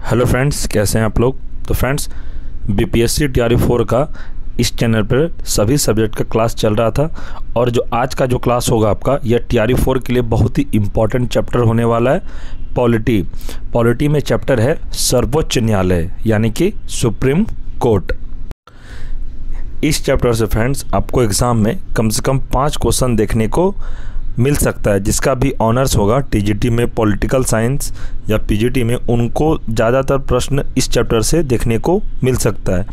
Hello friends, कैसे हैं आप लोग। तो फ्रेंड्स, बीपीएससी टीआरई 4 का इस चैनल पर सभी सब्जेक्ट का क्लास चल रहा था और जो आज का जो क्लास होगा आपका, यह टीआरई 4 के लिए बहुत ही इम्पॉर्टेंट चैप्टर होने वाला है। पॉलिटी में चैप्टर है सर्वोच्च न्यायालय यानी कि सुप्रीम कोर्ट। इस चैप्टर से फ्रेंड्स आपको एग्ज़ाम में कम से कम 5 क्वेश्चन देखने को मिल सकता है। जिसका भी ऑनर्स होगा टीजीटी में पॉलिटिकल साइंस या पीजीटी में, उनको ज़्यादातर प्रश्न इस चैप्टर से देखने को मिल सकता है।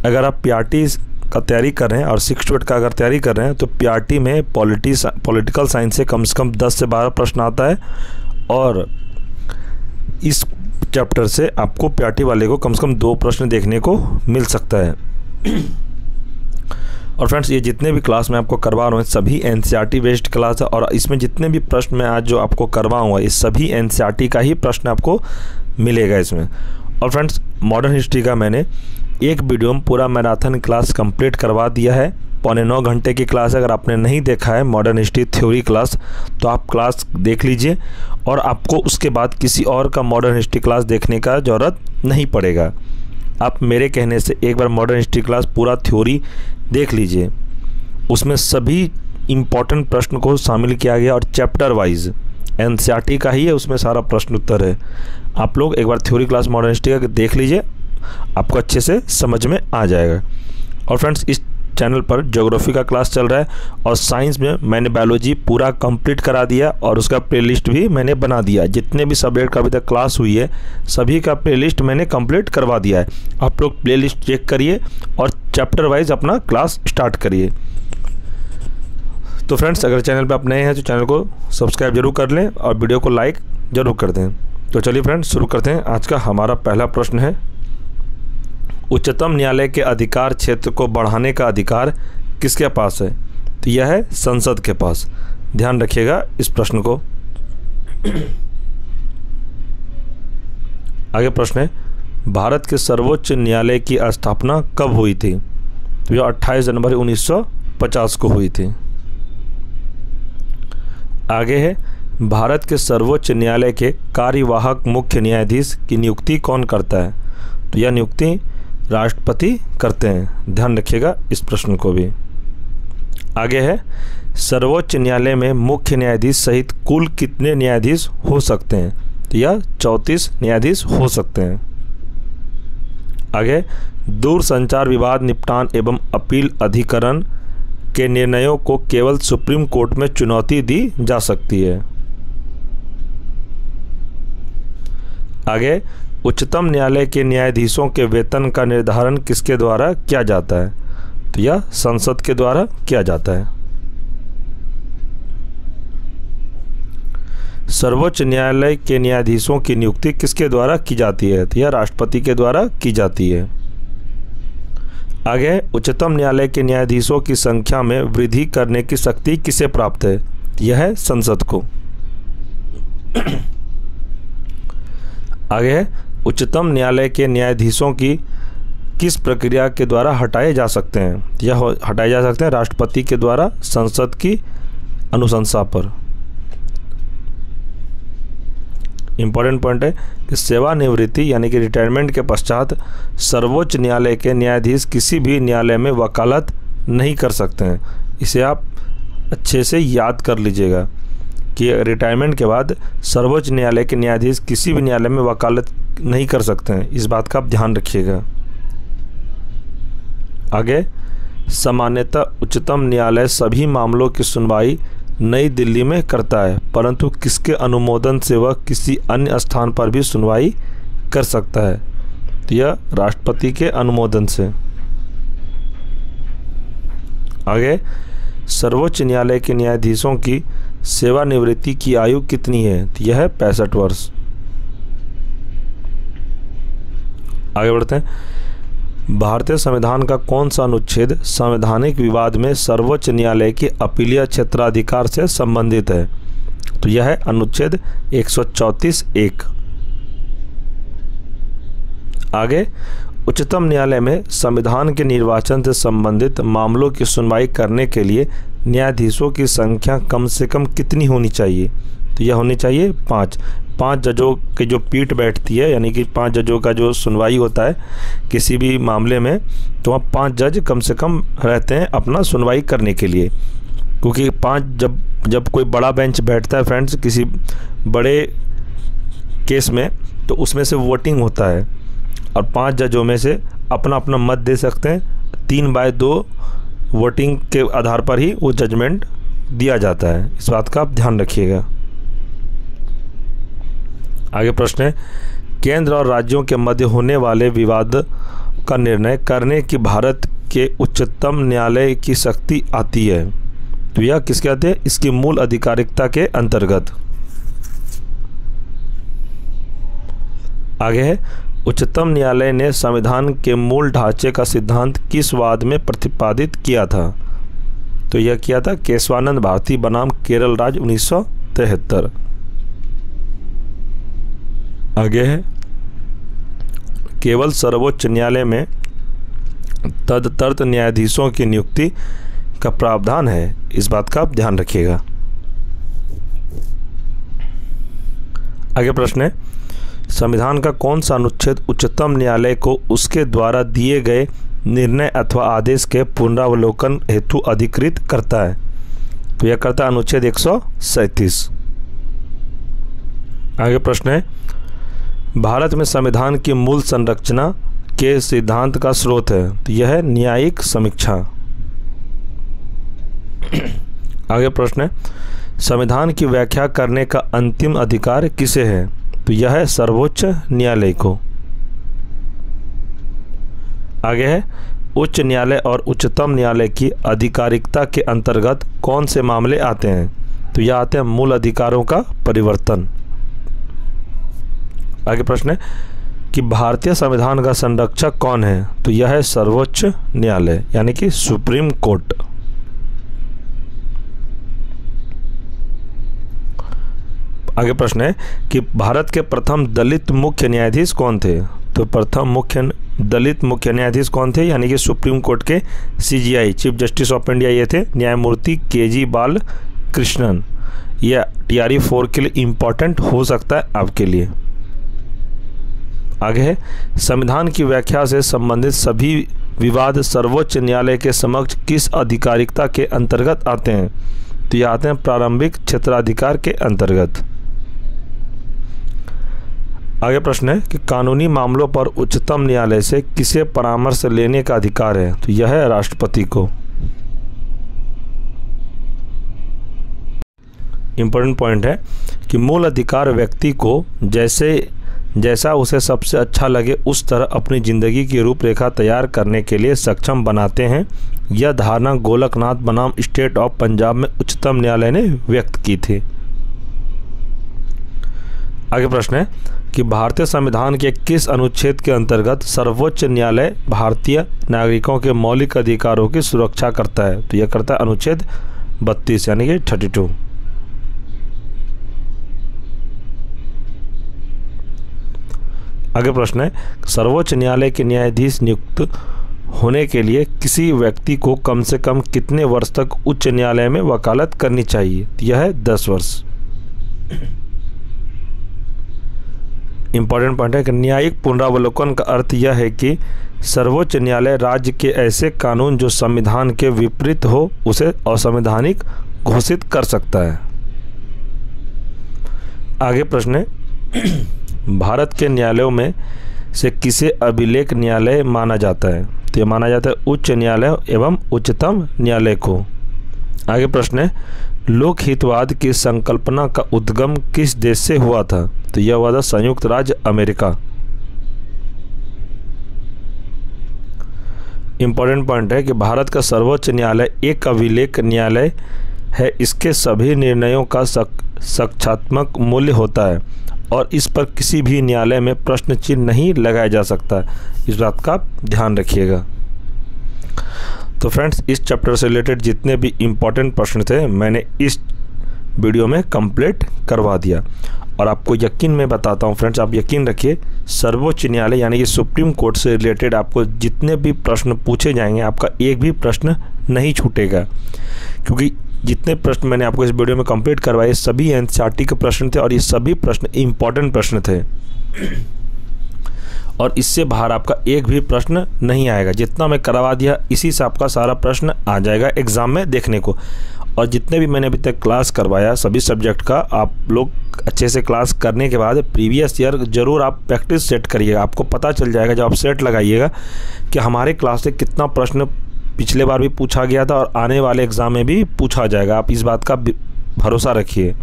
अगर आप पीआरटी का तैयारी कर रहे हैं और 6 टू 8 का अगर तैयारी कर रहे हैं तो पीआरटी में पॉलिटिकल साइंस से कम 10 से 12 प्रश्न आता है और इस चैप्टर से आपको पीआरटी वाले को कम से कम 2 प्रश्न देखने को मिल सकता है। और फ्रेंड्स, ये जितने भी क्लास मैं आपको करवा रहा हूँ सभी एनसीईआरटी बेस्ड क्लास है और इसमें जितने भी प्रश्न मैं आज जो आपको करवाऊँगा ये सभी एनसीईआरटी का ही प्रश्न आपको मिलेगा इसमें। और फ्रेंड्स, मॉडर्न हिस्ट्री का मैंने एक वीडियो में पूरा मैराथन क्लास कंप्लीट करवा दिया है। 9.25 घंटे की क्लास है। अगर आपने नहीं देखा है मॉडर्न हिस्ट्री थ्योरी क्लास तो आप क्लास देख लीजिए और आपको उसके बाद किसी और का मॉडर्न हिस्ट्री क्लास देखने का ज़रूरत नहीं पड़ेगा। आप मेरे कहने से एक बार मॉडर्न हिस्ट्री क्लास पूरा थ्योरी देख लीजिए। उसमें सभी इम्पॉर्टेंट प्रश्न को शामिल किया गया और चैप्टर वाइज एनसीईआरटी का ही है, उसमें सारा प्रश्न उत्तर है। आप लोग एक बार थ्योरी क्लास मॉडर्न हिस्ट्री का देख लीजिए, आपको अच्छे से समझ में आ जाएगा। और फ्रेंड्स, इस चैनल पर ज्योग्राफी का क्लास चल रहा है और साइंस में मैंने बायोलॉजी पूरा कंप्लीट करा दिया और उसका प्लेलिस्ट भी मैंने बना दिया। जितने भी सब्जेक्ट का अभी तक क्लास हुई है सभी का प्लेलिस्ट मैंने कंप्लीट करवा दिया है। आप लोग प्लेलिस्ट चेक करिए और चैप्टर वाइज अपना क्लास स्टार्ट करिए। तो फ्रेंड्स, अगर चैनल पर आप नए हैं तो चैनल को सब्सक्राइब जरूर कर लें और वीडियो को लाइक ज़रूर कर दें। तो चलिए फ्रेंड्स, शुरू करते हैं। आज का हमारा पहला प्रश्न है, उच्चतम न्यायालय के अधिकार क्षेत्र को बढ़ाने का अधिकार किसके पास है? तो यह है संसद के पास। ध्यान रखिएगा इस प्रश्न को। आगे प्रश्न है, भारत के सर्वोच्च न्यायालय की स्थापना कब हुई थी? तो यह 28 जनवरी 1950 को हुई थी। आगे है, भारत के सर्वोच्च न्यायालय के कार्यवाहक मुख्य न्यायाधीश की नियुक्ति कौन करता है? तो यह नियुक्ति राष्ट्रपति करते हैं। ध्यान रखिएगा इस प्रश्न को भी। आगे है, सर्वोच्च न्यायालय में मुख्य न्यायाधीश सहित कुल कितने न्यायाधीश हो सकते हैं? तो यह 34 न्यायाधीश हो सकते हैं। आगे, दूरसंचार विवाद निपटान एवं अपील अधिकरण के निर्णयों को केवल सुप्रीम कोर्ट में चुनौती दी जा सकती है। आगे, उच्चतम न्यायालय के न्यायाधीशों के वेतन का निर्धारण किसके द्वारा किया जाता है? तो यह संसद के द्वारा किया जाता है। सर्वोच्च न्यायालय के न्यायाधीशों की नियुक्ति किसके द्वारा की जाती है? तो यह राष्ट्रपति के द्वारा की जाती है। आगे, उच्चतम न्यायालय के न्यायाधीशों की संख्या में वृद्धि करने की शक्ति किसे प्राप्त है? यह है संसद को। आगे है, उच्चतम न्यायालय के न्यायाधीशों की किस प्रक्रिया के द्वारा हटाए जा सकते हैं? यह हटाए जा सकते हैं राष्ट्रपति के द्वारा संसद की अनुशंसा पर। इम्पॉर्टेंट पॉइंट है कि सेवानिवृत्ति यानी कि रिटायरमेंट के पश्चात सर्वोच्च न्यायालय के न्यायाधीश किसी भी न्यायालय में वकालत नहीं कर सकते हैं। इसे आप अच्छे से याद कर लीजिएगा कि रिटायरमेंट के बाद सर्वोच्च न्यायालय के न्यायाधीश किसी भी न्यायालय में वकालत नहीं कर सकते हैं। इस बात का आप ध्यान रखिएगा। आगे, सामान्यतः उच्चतम न्यायालय सभी मामलों की सुनवाई नई दिल्ली में करता है, परंतु किसके अनुमोदन से वह किसी अन्य स्थान पर भी सुनवाई कर सकता है? तो यह राष्ट्रपति के अनुमोदन से। आगे, सर्वोच्च न्यायालय के न्यायाधीशों की सेवानिवृत्ति की आयु कितनी है? तो यह है 65 वर्ष। आगे बढ़ते हैं, भारतीय संविधान का कौन सा अनुच्छेद संवैधानिक विवाद में सर्वोच्च न्यायालय के अपीलीय क्षेत्राधिकार से संबंधित है? तो यह है अनुच्छेद 134(1). आगे, उच्चतम न्यायालय में संविधान के निर्वाचन से संबंधित मामलों की सुनवाई करने के लिए न्यायाधीशों की संख्या कम से कम कितनी होनी चाहिए? तो यह होनी चाहिए 5। 5 जजों की जो पीठ बैठती है, यानी कि 5 जजों का जो सुनवाई होता है किसी भी मामले में, तो वहाँ 5 जज कम से कम रहते हैं अपना सुनवाई करने के लिए। क्योंकि 5 जब कोई बड़ा बेंच बैठता है फ्रेंड्स किसी बड़े केस में, तो उसमें से वोटिंग होता है और 5 जजों में से अपना अपना मत दे सकते हैं। 3/2 वोटिंग के आधार पर ही वो जजमेंट दिया जाता है। इस बात का आप ध्यान रखिएगा। आगे प्रश्न है, केंद्र और राज्यों के मध्य होने वाले विवाद का निर्णय करने की भारत के उच्चतम न्यायालय की शक्ति आती है, तो यह किसके आते हैं? इसकी मूल अधिकारिकता के अंतर्गत। आगे है, उच्चतम न्यायालय ने संविधान के मूल ढांचे का सिद्धांत किस वाद में प्रतिपादित किया था? तो यह किया था केशवानंद भारती बनाम केरल राज्य 1973। आगे है, केवल सर्वोच्च न्यायालय में तदर्थ न्यायाधीशों की नियुक्ति का प्रावधान है। इस बात का आप ध्यान रखिएगा। आगे प्रश्न है, संविधान का कौन सा अनुच्छेद उच्चतम न्यायालय को उसके द्वारा दिए गए निर्णय अथवा आदेश के पुनरावलोकन हेतु अधिकृत करता है? तो यह करता है अनुच्छेद 137। आगे प्रश्न है, भारत में संविधान की मूल संरचना के सिद्धांत का स्रोत है, तो यह है न्यायिक समीक्षा। आगे प्रश्न है, संविधान की व्याख्या करने का अंतिम अधिकार किसे है? तो यह है सर्वोच्च न्यायालय को। आगे है, उच्च न्यायालय और उच्चतम न्यायालय की आधिकारिकता के अंतर्गत कौन से मामले आते हैं? तो यह आते हैं मूल अधिकारों का परिवर्तन। आगे प्रश्न है कि भारतीय संविधान का संरक्षक कौन है? तो यह है सर्वोच्च न्यायालय यानी कि सुप्रीम कोर्ट। आगे प्रश्न है कि भारत के प्रथम दलित मुख्य न्यायाधीश कौन थे? तो प्रथम दलित मुख्य न्यायाधीश कौन थे? यानी कि सुप्रीम कोर्ट के CJI chief justice of India ये थे न्यायमूर्ति KG बालकृष्णन। यह TRE 4 के लिए इम्पोर्टेंट हो सकता है आपके लिए। आगे है, संविधान की व्याख्या से संबंधित सभी विवाद सर्वोच्च न्यायालय के समक्ष किस अधिकारिकता के अंतर्गत आते हैं? तो ये आते हैं प्रारंभिक क्षेत्राधिकार के अंतर्गत। आगे प्रश्न है कि कानूनी मामलों पर उच्चतम न्यायालय से किसे परामर्श लेने का अधिकार है? तो यह है राष्ट्रपति को। इम्पोर्टेंट पॉइंट है कि मूल अधिकार व्यक्ति को जैसा उसे सबसे अच्छा लगे उस तरह अपनी ज़िंदगी की रूपरेखा तैयार करने के लिए सक्षम बनाते हैं। यह धारणा गोलकनाथ बनाम स्टेट ऑफ पंजाब में उच्चतम न्यायालय ने व्यक्त की थी। आगे प्रश्न है कि भारतीय संविधान के किस अनुच्छेद के अंतर्गत सर्वोच्च न्यायालय भारतीय नागरिकों के मौलिक अधिकारों की सुरक्षा करता है? तो यह करता है अनुच्छेद 32 यानी कि 32। आगे प्रश्न है, सर्वोच्च न्यायालय के न्यायाधीश नियुक्त होने के लिए किसी व्यक्ति को कम से कम कितने वर्ष तक उच्च न्यायालय में वकालत करनी चाहिए? यह है 10 वर्ष। इम्पॉर्टेंट पॉइंट है कि न्यायिक पुनरावलोकन का अर्थ यह है कि सर्वोच्च न्यायालय राज्य के ऐसे कानून जो संविधान के विपरीत हो उसे असंवैधानिक घोषित कर सकता है। आगे प्रश्न है, भारत के न्यायालयों में से किसे अभिलेख न्यायालय माना जाता है? तो यह माना जाता है उच्च न्यायालय एवं उच्चतम न्यायालय को। आगे प्रश्न है, लोकहितवाद की संकल्पना का उद्गम किस देश से हुआ था? तो यह हुआ था संयुक्त राज्य अमेरिका। इंपॉर्टेंट पॉइंट है कि भारत का सर्वोच्च न्यायालय एक अभिलेख न्यायालय है। इसके सभी निर्णयों का साक्ष्यात्मक मूल्य होता है और इस पर किसी भी न्यायालय में प्रश्न चिन्ह नहीं लगाया जा सकता। इस बात का ध्यान रखिएगा। तो फ्रेंड्स, इस चैप्टर से रिलेटेड जितने भी इम्पोर्टेंट प्रश्न थे मैंने इस वीडियो में कंप्लीट करवा दिया और आपको यकीन में बताता हूँ फ्रेंड्स, आप यकीन रखिए सर्वोच्च न्यायालय यानी कि सुप्रीम कोर्ट से रिलेटेड आपको जितने भी प्रश्न पूछे जाएंगे आपका एक भी प्रश्न नहीं छूटेगा, क्योंकि जितने प्रश्न मैंने आपको इस वीडियो में कंप्लीट करवाए सभी एनसीईआरटी के प्रश्न थे और ये सभी प्रश्न इम्पॉर्टेंट प्रश्न थे और इससे बाहर आपका एक भी प्रश्न नहीं आएगा। जितना मैं करवा दिया इसी से आपका सारा प्रश्न आ जाएगा एग्ज़ाम में देखने को। और जितने भी मैंने अभी तक क्लास करवाया सभी सब्जेक्ट का, आप लोग अच्छे से क्लास करने के बाद प्रीवियस ईयर ज़रूर आप प्रैक्टिस सेट करिएगा। आपको पता चल जाएगा जब आप सेट लगाइएगा कि हमारे क्लास से कितना प्रश्न पिछले बार भी पूछा गया था और आने वाले एग्ज़ाम में भी पूछा जाएगा। आप इस बात का भरोसा रखिए,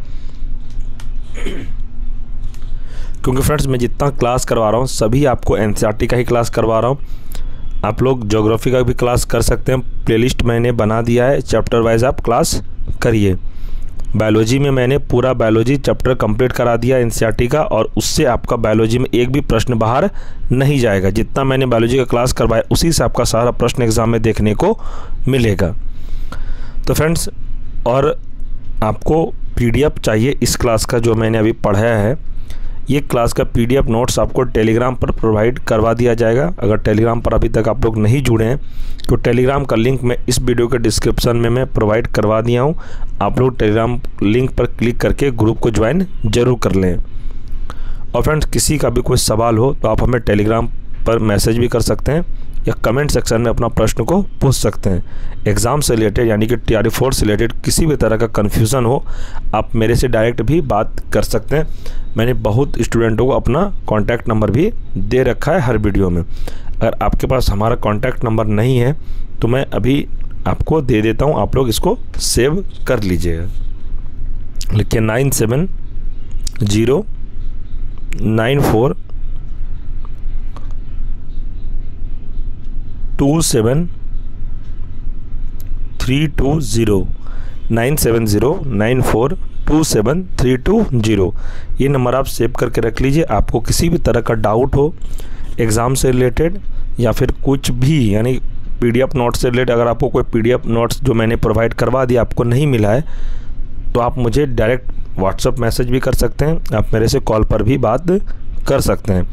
क्योंकि फ्रेंड्स मैं जितना क्लास करवा रहा हूँ सभी आपको एनसीईआरटी का ही क्लास करवा रहा हूँ। आप लोग ज्योग्राफी का भी क्लास कर सकते हैं, प्लेलिस्ट मैंने बना दिया है, चैप्टर वाइज आप क्लास करिए। बायोलॉजी में मैंने पूरा बायोलॉजी चैप्टर कंप्लीट करा दिया एनसीईआरटी का और उससे आपका बायोलॉजी में एक भी प्रश्न बाहर नहीं जाएगा। जितना मैंने बायोलॉजी का क्लास करवाया उसी से आपका सारा प्रश्न एग्ज़ाम में देखने को मिलेगा। तो फ्रेंड्स, और आपको पीडीएफ चाहिए इस क्लास का जो मैंने अभी पढ़ाया है, ये क्लास का पीडीएफ नोट्स आपको टेलीग्राम पर प्रोवाइड करवा दिया जाएगा। अगर टेलीग्राम पर अभी तक आप लोग नहीं जुड़े हैं तो टेलीग्राम का लिंक मैं इस वीडियो के डिस्क्रिप्शन में मैं प्रोवाइड करवा दिया हूँ। आप लोग टेलीग्राम लिंक पर क्लिक करके ग्रुप को ज्वाइन जरूर कर लें। और फ्रेंड्स, किसी का भी कोई सवाल हो तो आप हमें टेलीग्राम पर मैसेज भी कर सकते हैं या कमेंट सेक्शन में अपना प्रश्न को पूछ सकते हैं। एग्ज़ाम से रिलेटेड यानी कि TRE4 से रिलेटेड किसी भी तरह का कन्फ्यूज़न हो आप मेरे से डायरेक्ट भी बात कर सकते हैं। मैंने बहुत स्टूडेंटों को अपना कॉन्टैक्ट नंबर भी दे रखा है हर वीडियो में। अगर आपके पास हमारा कॉन्टैक्ट नंबर नहीं है तो मैं अभी आपको दे देता हूँ, आप लोग इसको सेव कर लीजिएगा। लिखिए 9709427320 9709427320। ये नंबर आप सेव करके रख लीजिए। आपको किसी भी तरह का डाउट हो एग्ज़ाम से रिलेटेड या फिर कुछ भी यानी पीडीएफ नोट्स से रिलेटेड, अगर आपको कोई पीडीएफ नोट्स जो मैंने प्रोवाइड करवा दिया आपको नहीं मिला है तो आप मुझे डायरेक्ट व्हाट्सएप मैसेज भी कर सकते हैं, आप मेरे से कॉल पर भी बात कर सकते हैं।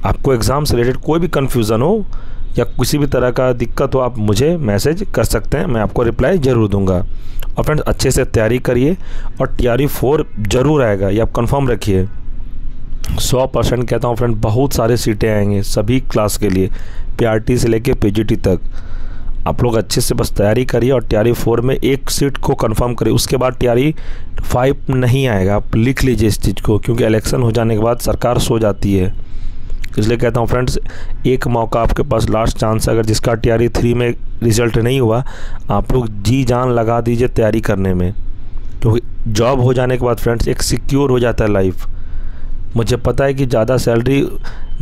आपको एग्ज़ाम से रिलेटेड कोई भी कन्फ्यूज़न हो या किसी भी तरह का दिक्कत हो आप मुझे मैसेज कर सकते हैं, मैं आपको रिप्लाई ज़रूर दूंगा। और फ्रेंड्स, अच्छे से तैयारी करिए और TRE4 ज़रूर आएगा, ये आप कंफर्म रखिए। 100% कहता हूँ फ्रेंड, बहुत सारे सीटें आएंगे सभी क्लास के लिए, PRT से लेके PGT तक। आप लोग अच्छे से बस तैयारी करिए और TRE4 में एक सीट को कंफर्म करिए। उसके बाद TRE5 नहीं आएगा, आप लिख लीजिए इस चीज़ को, क्योंकि इलेक्शन हो जाने के बाद सरकार सो जाती है। इसलिए कहता हूँ फ्रेंड्स, एक मौका आपके पास लास्ट चांस है। अगर जिसका TRE3 में रिज़ल्ट नहीं हुआ आप लोग जी जान लगा दीजिए तैयारी करने में, क्योंकि जॉब हो जाने के बाद फ्रेंड्स एक सिक्योर हो जाता है लाइफ। मुझे पता है कि ज़्यादा सैलरी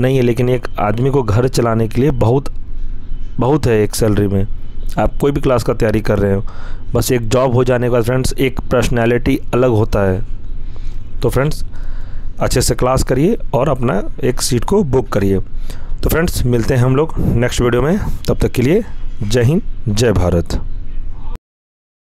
नहीं है, लेकिन एक आदमी को घर चलाने के लिए बहुत है एक सैलरी में। आप कोई भी क्लास का तैयारी कर रहे हो, बस एक जॉब हो जाने के बाद फ्रेंड्स एक पर्सनैलिटी अलग होता है। तो फ्रेंड्स, अच्छे से क्लास करिए और अपना एक सीट को बुक करिए। तो फ्रेंड्स, मिलते हैं हम लोग नेक्स्ट वीडियो में, तब तक के लिए जय हिंद जय भारत।